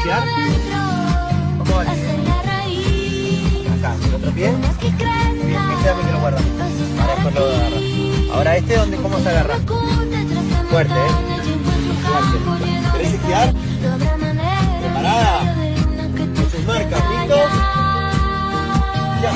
iniciar? Vamos a acá, el otro pie. Este dame que lo guarda. Ahora después lo agarra. Ahora este, ¿cómo se agarra? Fuerte, Fuerte. ¿Querés esquiar? Preparada. Con sus marcas, ¿listos? Ya.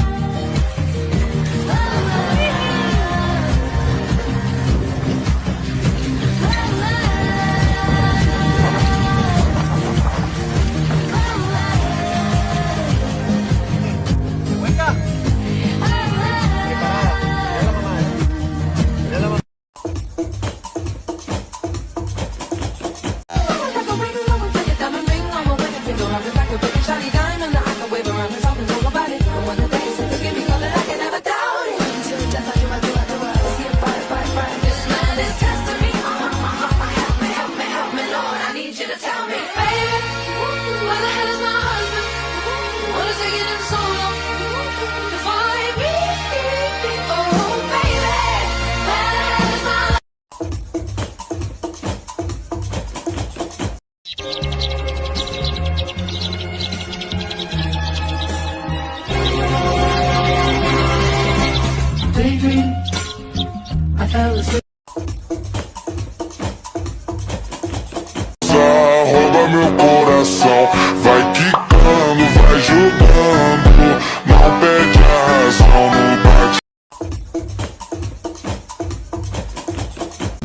Rouba meu coração, vai quicando, vai jogando, não perde a razão no bate.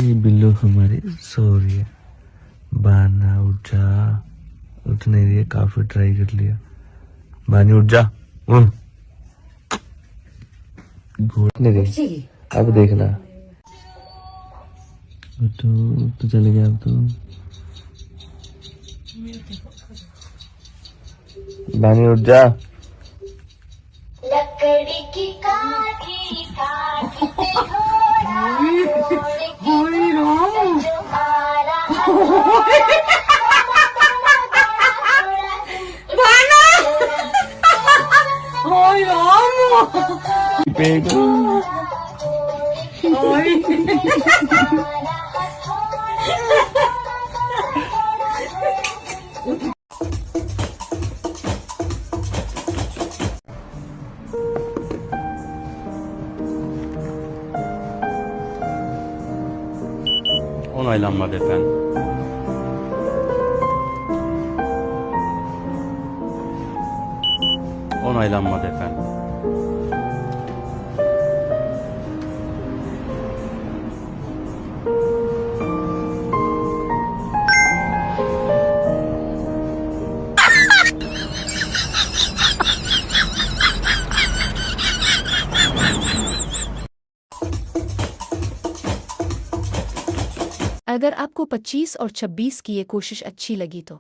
ये बिल्लो हमारी सो रही है। बाना उठ जा, उठ नहीं रही है, काफी ट्राई कर लिया। बानी उठ जा, घोट नहीं रही। अब देखना तो चले गया। अब तो बानी उठ जा। लकड़ी की काठी काटते Onaylanmadı efendim. Onaylanmadı efendim. अगर आपको 25 और 26 की ये कोशिश अच्छी लगी तो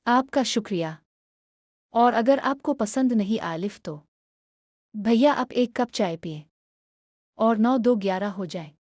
आपका शुक्रिया। और अगर आपको पसंद नहीं आलिफ तो भैया आप एक कप चाय पिए और 9 2 11 हो जाए।